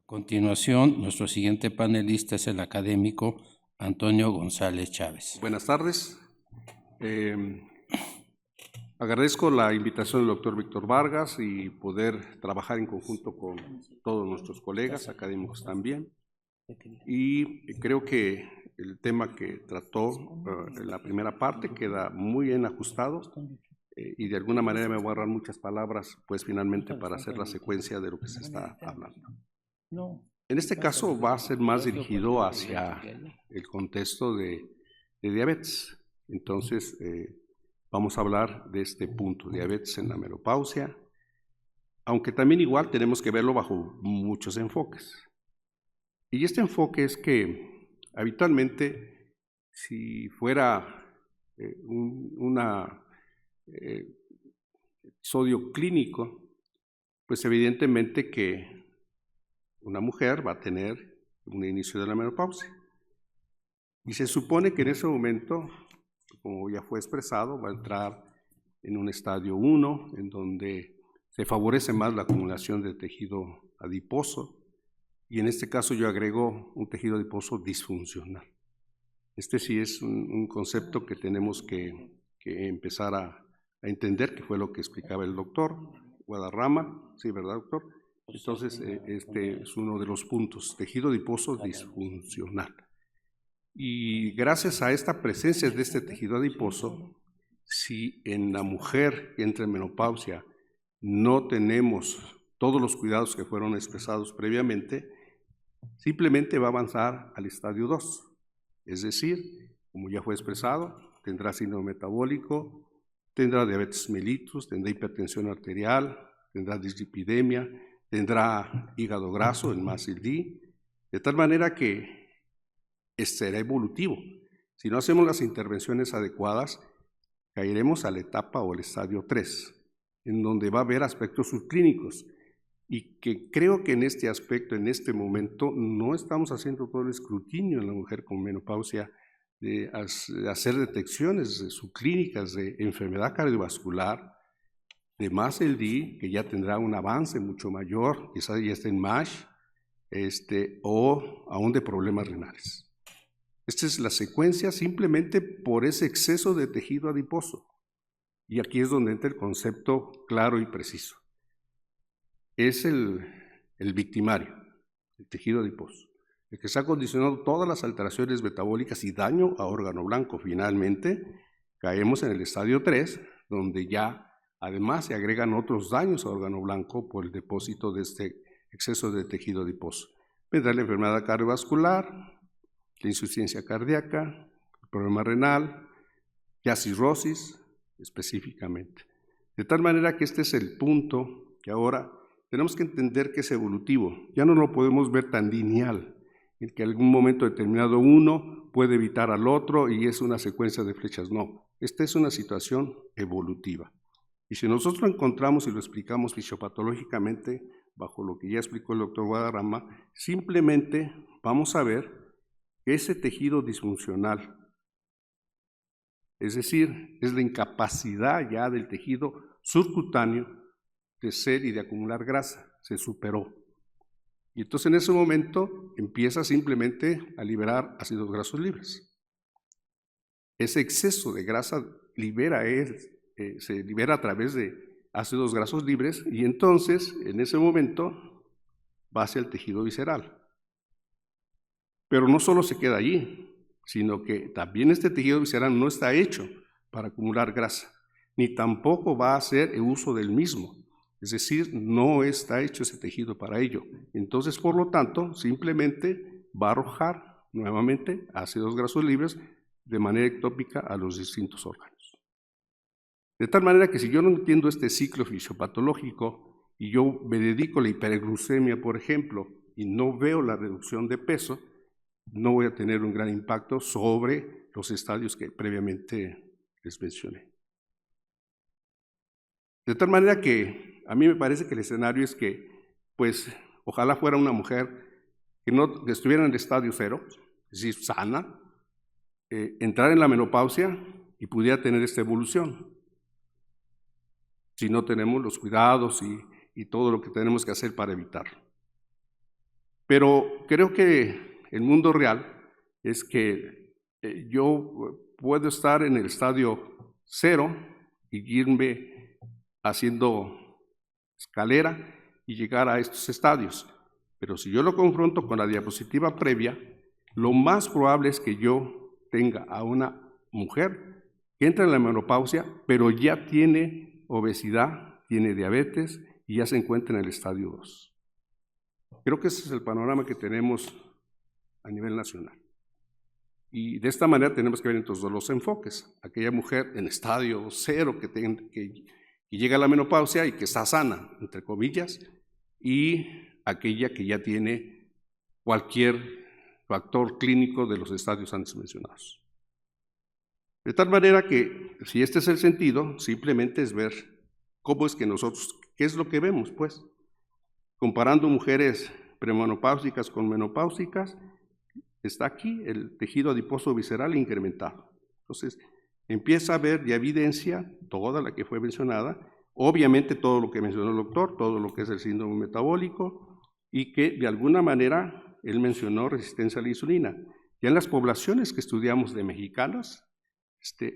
continuación, nuestro siguiente panelista es el académico Antonio González Chávez. Buenas tardes. Agradezco la invitación del doctor Víctor Vargas y poder trabajar en conjunto con todos nuestros colegas académicos también. Y creo que el tema que trató en la primera parte queda muy bien ajustado y de alguna manera me voy a ahorrar muchas palabras, pues finalmente para hacer la secuencia de lo que se está hablando. En este caso va a ser más dirigido hacia el contexto de diabetes. Entonces, vamos a hablar de este punto, diabetes en la menopausia, aunque también igual tenemos que verlo bajo muchos enfoques. Y este enfoque es que habitualmente, si fuera un episodio clínico, pues evidentemente que una mujer va a tener un inicio de la menopausia. Y se supone que en ese momento, como ya fue expresado, va a entrar en un estadio 1, en donde se favorece más la acumulación de tejido adiposo, y en este caso yo agrego un tejido adiposo disfuncional. Este sí es un concepto que tenemos que empezar a entender, que fue lo que explicaba el doctor Guadarrama, sí, ¿verdad, doctor? Entonces, este es uno de los puntos, tejido adiposo disfuncional. Y gracias a esta presencia de este tejido adiposo, si en la mujer que entra en menopausia no tenemos todos los cuidados que fueron expresados previamente, simplemente va a avanzar al estadio 2. Es decir, como ya fue expresado, tendrá síndrome metabólico, tendrá diabetes mellitus, tendrá hipertensión arterial, tendrá dislipidemia, tendrá hígado graso, el MASLD, de tal manera que será evolutivo. Si no hacemos las intervenciones adecuadas, caeremos a la etapa o el estadio 3, en donde va a haber aspectos subclínicos, y que creo que en este aspecto, en este momento, no estamos haciendo todo el escrutinio en la mujer con menopausia, de hacer detecciones subclínicas de enfermedad cardiovascular, de MASLD, que ya tendrá un avance mucho mayor, quizás ya esté en MASH, o aún de problemas renales. Esta es la secuencia simplemente por ese exceso de tejido adiposo. Y aquí es donde entra el concepto claro y preciso. Es el victimario, el tejido adiposo, el que está condicionando todas las alteraciones metabólicas y daño a órgano blanco. Finalmente, caemos en el estadio 3, donde ya además se agregan otros daños a órgano blanco por el depósito de este exceso de tejido adiposo. Vendrá la enfermedad cardiovascular, la insuficiencia cardíaca, el problema renal, ya cirrosis específicamente. De tal manera que este es el punto que ahora tenemos que entender que es evolutivo. Ya no lo podemos ver tan lineal, en que en algún momento determinado uno puede evitar al otro y es una secuencia de flechas. No, esta es una situación evolutiva. Y si nosotros lo encontramos y lo explicamos fisiopatológicamente, bajo lo que ya explicó el doctor Guadarrama, simplemente vamos a ver que ese tejido disfuncional, es decir, es la incapacidad ya del tejido subcutáneo de ser y de acumular grasa, se superó. Y entonces en ese momento empieza simplemente a liberar ácidos grasos libres. Ese exceso de grasa se libera a través de ácidos grasos libres y entonces en ese momento va hacia el tejido visceral. Pero no solo se queda allí, sino que también este tejido visceral no está hecho para acumular grasa, ni tampoco va a hacer uso del mismo. Es decir, no está hecho ese tejido para ello. Entonces, por lo tanto, simplemente va a arrojar nuevamente ácidos grasos libres de manera ectópica a los distintos órganos. De tal manera que si yo no entiendo este ciclo fisiopatológico y yo me dedico a la hiperglucemia, por ejemplo, y no veo la reducción de peso, no voy a tener un gran impacto sobre los estadios que previamente les mencioné. De tal manera que a mí me parece que el escenario es que, pues, ojalá fuera una mujer que estuviera en el estadio 0, es decir, sana, entrar en la menopausia y pudiera tener esta evolución. Si no tenemos los cuidados y todo lo que tenemos que hacer para evitarlo. Pero creo que el mundo real es que yo puedo estar en el estadio 0 y irme haciendo escalera y llegar a estos estadios. Pero si yo lo confronto con la diapositiva previa, lo más probable es que yo tenga a una mujer que entra en la menopausia, pero ya tiene obesidad, tiene diabetes y ya se encuentra en el estadio 2. Creo que ese es el panorama que tenemos a nivel nacional. Y de esta manera tenemos que ver entonces los enfoques. Aquella mujer en estadio 0 que llega a la menopausia y que está sana, entre comillas, y aquella que ya tiene cualquier factor clínico de los estadios antes mencionados. De tal manera que, si este es el sentido, simplemente es ver cómo es que nosotros, qué es lo que vemos, pues. Comparando mujeres premenopáusicas con menopáusicas, está aquí el tejido adiposo visceral incrementado. Entonces, empieza a ver ya evidencia, toda la que fue mencionada, obviamente todo lo que mencionó el doctor, todo lo que es el síndrome metabólico, y que de alguna manera él mencionó resistencia a la insulina. Ya en las poblaciones que estudiamos de mexicanas,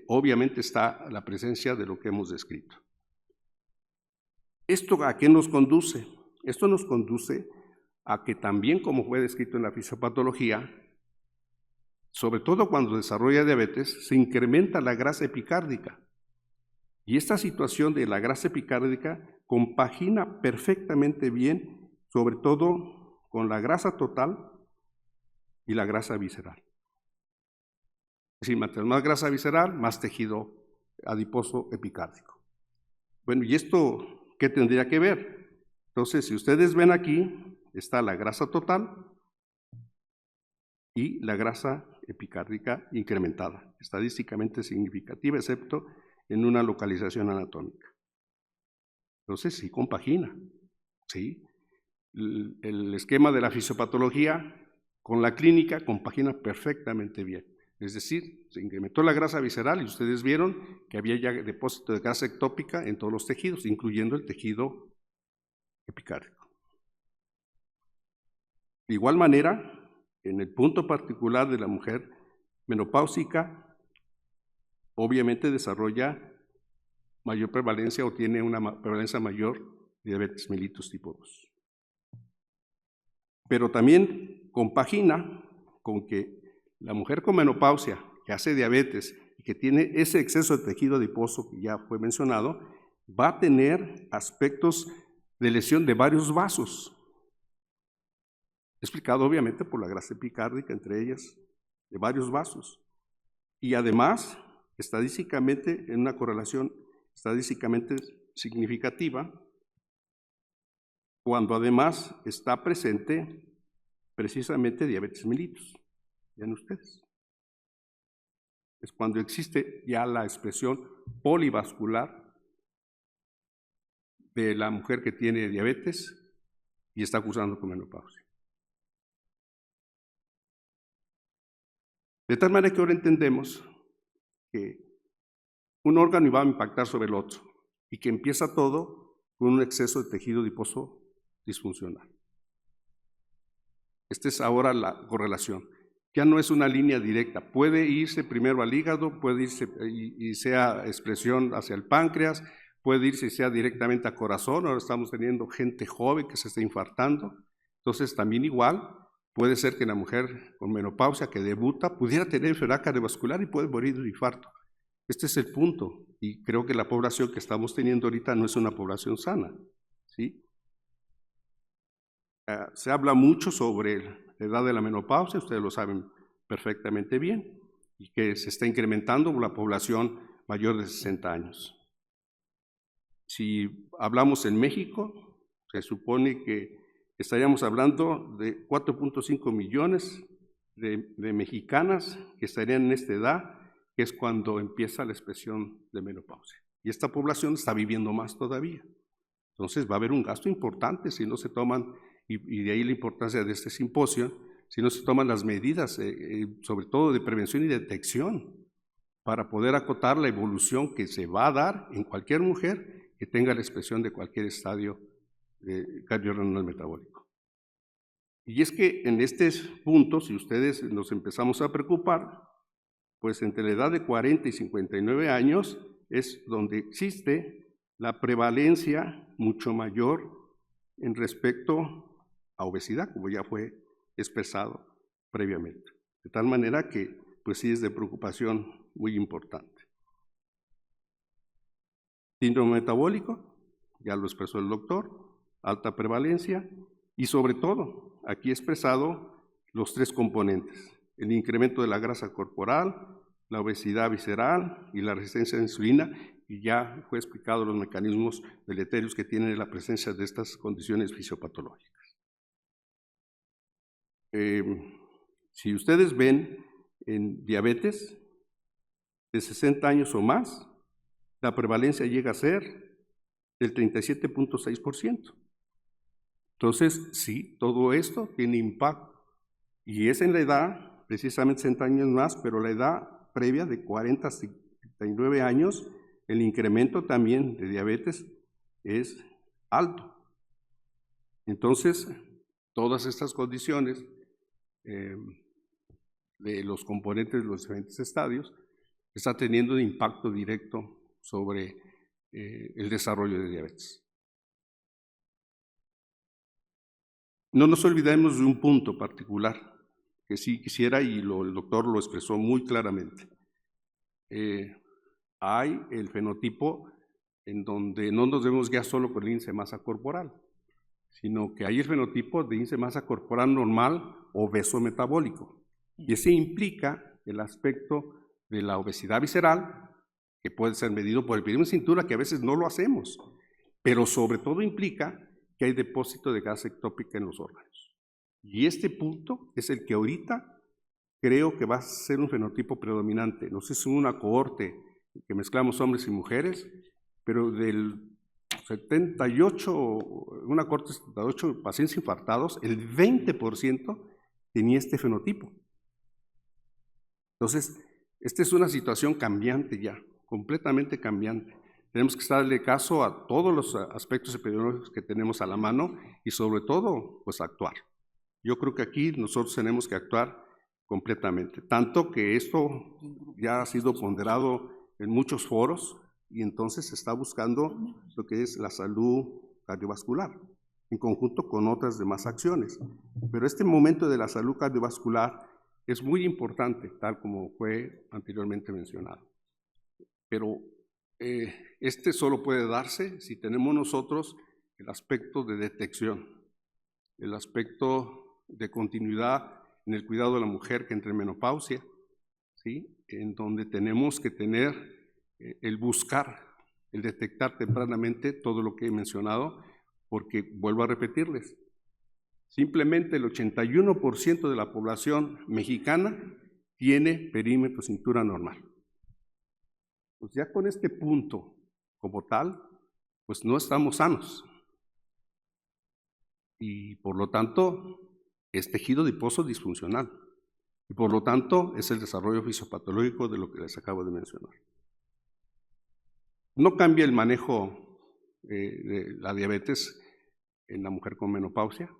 obviamente está la presencia de lo que hemos descrito. ¿Esto a qué nos conduce? Esto nos conduce a que también, como fue descrito en la fisiopatología, sobre todo cuando desarrolla diabetes, se incrementa la grasa epicárdica. Y esta situación de la grasa epicárdica compagina perfectamente bien, sobre todo con la grasa total y la grasa visceral. Es decir, mientras más grasa visceral, más tejido adiposo epicárdico. Bueno, ¿y esto qué tendría que ver? Entonces, si ustedes ven aquí, está la grasa total y la grasa epicárdica incrementada, estadísticamente significativa, excepto en una localización anatómica. Entonces, sí compagina, ¿sí? El esquema de la fisiopatología con la clínica compagina perfectamente bien. Es decir, se incrementó la grasa visceral y ustedes vieron que había ya depósito de grasa ectópica en todos los tejidos, incluyendo el tejido epicárdico. De igual manera, en el punto particular de la mujer menopáusica, obviamente desarrolla mayor prevalencia o tiene una prevalencia mayor de diabetes mellitus tipo 2. Pero también compagina con que la mujer con menopausia que hace diabetes y que tiene ese exceso de tejido adiposo que ya fue mencionado, va a tener aspectos de lesión de varios vasos, explicado obviamente por la grasa epicárdica, entre ellas, de varios vasos. Y además, estadísticamente, en una correlación estadísticamente significativa, cuando además está presente precisamente diabetes mellitus. Vean ustedes. Es cuando existe ya la expresión polivascular de la mujer que tiene diabetes y está cursando con menopausia. De tal manera que ahora entendemos que un órgano va a impactar sobre el otro y que empieza todo con un exceso de tejido adiposo disfuncional. Esta es ahora la correlación. Ya no es una línea directa, puede irse primero al hígado, puede irse y sea expresión hacia el páncreas, puede irse y sea directamente al corazón. Ahora estamos teniendo gente joven que se está infartando, entonces también igual puede ser que la mujer con menopausia que debuta pudiera tener enfermedad cardiovascular y puede morir de un infarto. Este es el punto, y creo que la población que estamos teniendo ahorita no es una población sana, ¿sí? Se habla mucho sobre la edad de la menopausia, ustedes lo saben perfectamente bien, y que se está incrementando la población mayor de 60 años. Si hablamos en México, se supone que estaríamos hablando de 4.5 millones de mexicanas que estarían en esta edad, que es cuando empieza la expresión de menopausia. Y esta población está viviendo más todavía. Entonces va a haber un gasto importante si no se toman, y de ahí la importancia de este simposio, si no se toman las medidas, sobre todo de prevención y detección, para poder acotar la evolución que se va a dar en cualquier mujer que tenga la expresión de cualquier estadio cardiorrenal metabólico. Y es que en este punto, si ustedes nos empezamos a preocupar, pues entre la edad de 40 y 59 años es donde existe la prevalencia mucho mayor en respecto a obesidad, como ya fue expresado previamente. De tal manera que, pues sí es de preocupación muy importante. Síndrome metabólico, ya lo expresó el doctor, alta prevalencia y sobre todo, aquí expresado los tres componentes, el incremento de la grasa corporal, la obesidad visceral y la resistencia a la insulina, y ya fue explicado los mecanismos deleterios que tiene la presencia de estas condiciones fisiopatológicas. Si ustedes ven en diabetes de 60 años o más, la prevalencia llega a ser del 37.6%. Entonces, sí, todo esto tiene impacto. Y es en la edad, precisamente 60 años más, pero la edad previa de 40 a 59 años, el incremento también de diabetes es alto. Entonces, todas estas condiciones de los componentes de los diferentes estadios está teniendo un impacto directo sobre el desarrollo de diabetes. No nos olvidemos de un punto particular que sí quisiera, y el doctor lo expresó muy claramente. Hay el fenotipo en donde no nos debemos guiar solo por el índice de masa corporal, sino que hay el fenotipo de índice de masa corporal normal obeso metabólico. Y ese implica el aspecto de la obesidad visceral, que puede ser medido por el perímetro de cintura, que a veces no lo hacemos, pero sobre todo implica que hay depósito de grasa ectópica en los órganos. Y este punto es el que ahorita creo que va a ser un fenotipo predominante. No sé si es una cohorte que mezclamos hombres y mujeres, pero del 78, una cohorte de 78 pacientes infartados, el 20% tenía este fenotipo. Entonces, esta es una situación cambiante ya, completamente cambiante. Tenemos que darle caso a todos los aspectos epidemiológicos que tenemos a la mano y sobre todo, pues actuar. Yo creo que aquí nosotros tenemos que actuar completamente, tanto que esto ya ha sido ponderado en muchos foros y entonces se está buscando lo que es la salud cardiovascular, en conjunto con otras demás acciones. Pero este momento de la salud cardiovascular es muy importante, tal como fue anteriormente mencionado. Pero este solo puede darse si tenemos nosotros el aspecto de detección, el aspecto de continuidad en el cuidado de la mujer que entre en menopausia, ¿sí? En donde tenemos que tener el buscar, el detectar tempranamente todo lo que he mencionado, porque vuelvo a repetirles, simplemente el 81% de la población mexicana tiene perímetro cintura normal. Pues ya con este punto como tal, pues no estamos sanos. Y por lo tanto, es tejido adiposo disfuncional. Y por lo tanto, es el desarrollo fisiopatológico de lo que les acabo de mencionar. No cambia el manejo de la diabetes en la mujer con menopausia,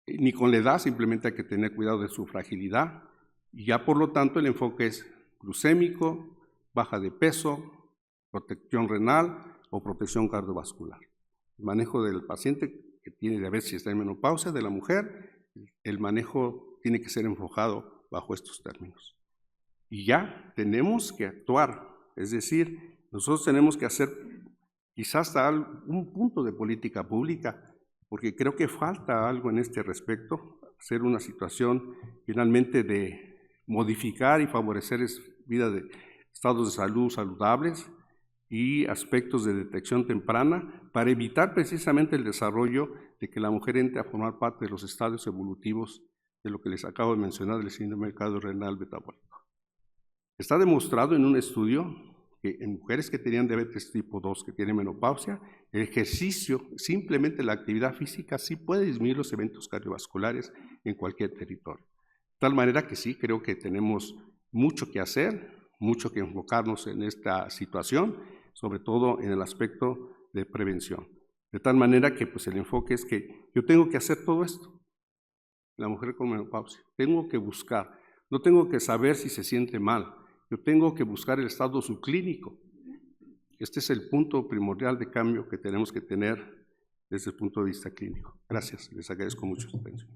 ni con la edad, simplemente hay que tener cuidado de su fragilidad. Y ya por lo tanto, el enfoque es glucémico, baja de peso, protección renal o protección cardiovascular. El manejo del paciente que tiene diabetes y está en menopausia, de la mujer, el manejo tiene que ser enfocado bajo estos términos. Y ya tenemos que actuar, es decir, nosotros tenemos que hacer quizás hasta un punto de política pública, porque creo que falta algo en este respecto, hacer una situación finalmente de modificar y favorecer vida de estados de salud saludables y aspectos de detección temprana para evitar precisamente el desarrollo de que la mujer entre a formar parte de los estadios evolutivos de lo que les acabo de mencionar del síndrome cardiorrenal metabólico. Está demostrado en un estudio que en mujeres que tenían diabetes tipo 2, que tienen menopausia, el ejercicio, simplemente la actividad física, sí puede disminuir los eventos cardiovasculares en cualquier territorio. De tal manera que sí, creo que tenemos mucho que hacer, mucho que enfocarnos en esta situación, sobre todo en el aspecto de prevención. De tal manera que pues, el enfoque es que yo tengo que hacer todo esto. la mujer con menopausia. Tengo que buscar, no tengo que saber si se siente mal, yo tengo que buscar el estado subclínico. Este es el punto primordial de cambio que tenemos que tener desde el punto de vista clínico. Gracias, les agradezco mucho su atención.